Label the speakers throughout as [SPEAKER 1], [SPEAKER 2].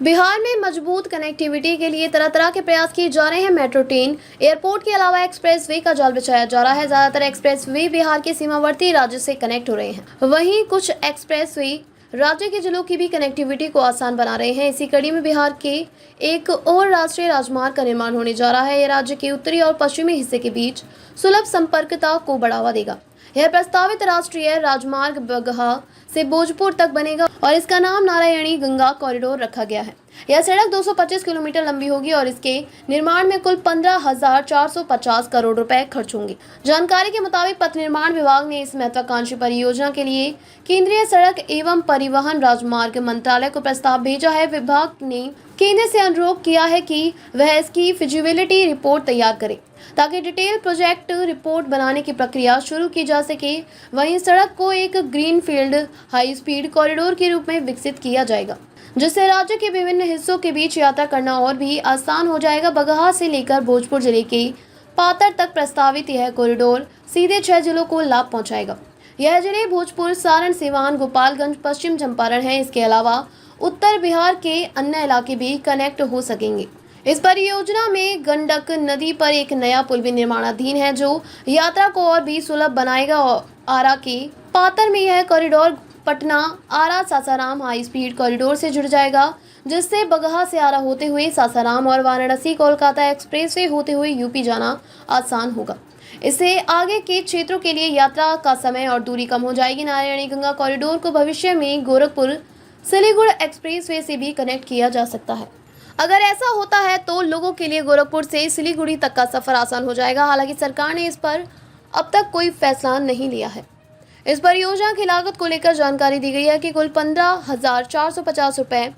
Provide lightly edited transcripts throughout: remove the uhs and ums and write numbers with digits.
[SPEAKER 1] बिहार में मजबूत कनेक्टिविटी के लिए तरह तरह के प्रयास किए जा रहे हैं। मेट्रो ट्रेन, एयरपोर्ट के अलावा एक्सप्रेस वे का जाल बिछाया जा रहा है। ज्यादातर एक्सप्रेस वे बिहार के सीमावर्ती राज्य से कनेक्ट हो रहे हैं। वहीं कुछ एक्सप्रेस वे राज्य के जिलों की भी कनेक्टिविटी को आसान बना रहे हैं। इसी कड़ी में बिहार के एक और राष्ट्रीय राजमार्ग का निर्माण होने जा रहा है। यह राज्य के उत्तरी और पश्चिमी हिस्से के बीच सुलभ संपर्कता को बढ़ावा देगा। यह प्रस्तावित राष्ट्रीय राजमार्ग बगहा से भोजपुर तक बनेगा और इसका नाम नारायणी गंगा कॉरिडोर रखा गया है। यह सड़क 225 किलोमीटर लंबी होगी और इसके निर्माण में कुल 15,450 करोड़ रुपए खर्च होंगे। जानकारी के मुताबिक पथ निर्माण विभाग ने इस महत्वाकांक्षी परियोजना के लिए केंद्रीय सड़क एवं परिवहन राजमार्ग मंत्रालय को प्रस्ताव भेजा है। विभाग ने केंद्र से अनुरोध किया है कि वह इसकी फिजिबिलिटी रिपोर्ट तैयार करे ताकि डिटेल प्रोजेक्ट रिपोर्ट बनाने की प्रक्रिया शुरू की जा सके। वहीं सड़क को एक ग्रीनफील्ड हाई स्पीड कॉरिडोर के रूप में विकसित किया जाएगा, जिससे राज्य के विभिन्न हिस्सों के बीच यात्रा करना और भी आसान हो जाएगा। बगहा से लेकर भोजपुर जिले के पातर तक प्रस्तावित यह कॉरिडोर सीधे 6 जिलों को लाभ पहुंचाएगा। यह जिले भोजपुर, सारण, सीवान, गोपालगंज, पश्चिम चंपारण है। इसके अलावा उत्तर बिहार के अन्य इलाके भी कनेक्ट हो सकेंगे। इस परियोजना में गंडक नदी पर एक नया पुल भी निर्माणाधीन है, जो यात्रा को और भी सुलभ बनाएगा। और आरा के पातर में यह कॉरिडोर पटना आरा सासाराम हाई स्पीड कॉरिडोर से जुड़ जाएगा, जिससे बगहा से आरा होते हुए सासाराम और वाराणसी कोलकाता एक्सप्रेसवे होते हुए यूपी जाना आसान होगा। इससे आगे के क्षेत्रों के लिए यात्रा का समय और दूरी कम हो जाएगी। नारायणी गंगा कॉरिडोर को भविष्य में गोरखपुर सिलीगुड़ी एक्सप्रेसवे से भी कनेक्ट किया जा सकता है। अगर ऐसा होता है तो लोगों के लिए गोरखपुर से सिलीगुड़ी तक का सफर आसान हो जाएगा। हालांकि सरकार ने इस पर अब तक कोई फैसला नहीं लिया है। इस परियोजना की लागत को लेकर जानकारी दी गई है कि कुल 15,450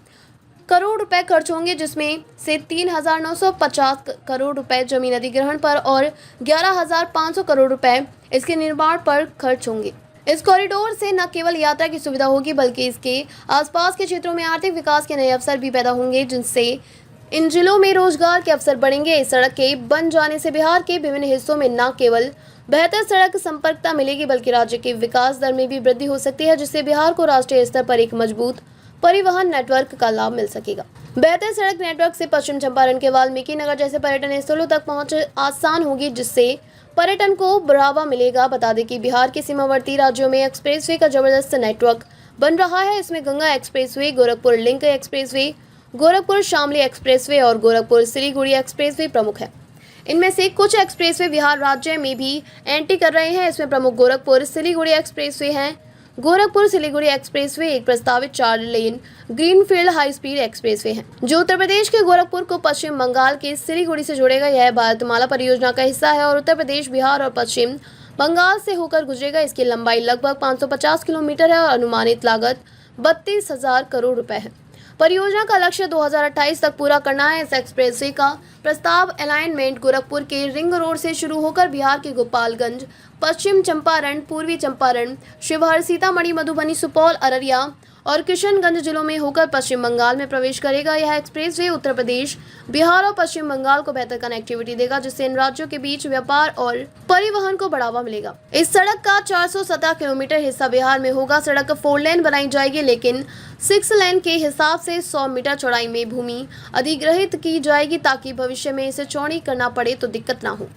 [SPEAKER 1] करोड़ रुपए खर्च होंगे, जिसमें से 3,950 करोड़ रुपए जमीन अधिग्रहण पर और 11,500 करोड़ रुपए इसके निर्माण पर खर्च होंगे। इस कॉरिडोर से न केवल यात्रा की सुविधा होगी, बल्कि इसके आसपास के क्षेत्रों में आर्थिक विकास के नए अवसर भी पैदा होंगे, जिनसे इन जिलों में रोजगार के अवसर बढ़ेंगे। इस सड़क के बन जाने से बिहार के विभिन्न हिस्सों में न केवल बेहतर सड़क संपर्कता मिलेगी, बल्कि राज्य के विकास दर में भी वृद्धि हो सकती है, जिससे बिहार को राष्ट्रीय स्तर पर एक मजबूत परिवहन नेटवर्क का लाभ मिल सकेगा। बेहतर सड़क नेटवर्क से पश्चिम चंपारण के वाल्मीकि नगर जैसे पर्यटन स्थलों तक पहुंच आसान होगी, जिससे पर्यटन को बढ़ावा मिलेगा। बता दें कि बिहार के सीमावर्ती राज्यों में एक्सप्रेसवे का जबरदस्त नेटवर्क बन रहा है। इसमें Ganga expressway, Gorakhpur link expressway, Gorakhpur Shamli expressway और गोरखपुर सिलीगुड़ी एक्सप्रेसवे प्रमुख है। इनमें से कुछ एक्सप्रेसवे बिहार राज्य में भी एंट्री कर रहे हैं। इसमें प्रमुख गोरखपुर सिलीगुड़ी एक्सप्रेसवे हैं। गोरखपुर सिलीगुड़ी एक्सप्रेसवे एक प्रस्तावित 4 lane greenfield high speed expressway है, जो उत्तर प्रदेश के गोरखपुर को पश्चिम बंगाल के सिलीगुड़ी से जोड़ेगा। यह भारतमाला परियोजना का हिस्सा है और उत्तर प्रदेश, बिहार और पश्चिम बंगाल से होकर गुजरेगा। इसकी लंबाई लगभग 550 किलोमीटर है और अनुमानित लागत 32,000 करोड़ रुपए है। परियोजना का लक्ष्य 2028 तक पूरा करना है। इस एक्सप्रेसवे का प्रस्ताव अलाइनमेंट गोरखपुर के रिंग रोड से शुरू होकर बिहार के गोपालगंज, पश्चिम चंपारण, पूर्वी चंपारण, शिवहर, सीतामढ़ी, मधुबनी, सुपौल, अररिया और किशनगंज जिलों में होकर पश्चिम बंगाल में प्रवेश करेगा। यह एक्सप्रेसवे उत्तर प्रदेश, बिहार और पश्चिम बंगाल को बेहतर कनेक्टिविटी देगा, जिससे इन राज्यों के बीच व्यापार और परिवहन को बढ़ावा मिलेगा। इस सड़क का 417 किलोमीटर हिस्सा बिहार में होगा। सड़क 4 लेन बनाई जाएगी, लेकिन 6 लेन के हिसाब से 100 मीटर चौड़ाई में भूमि अधिग्रहित की जाएगी, ताकि भविष्य में इसे चौड़ी करना पड़े तो दिक्कत ना हो।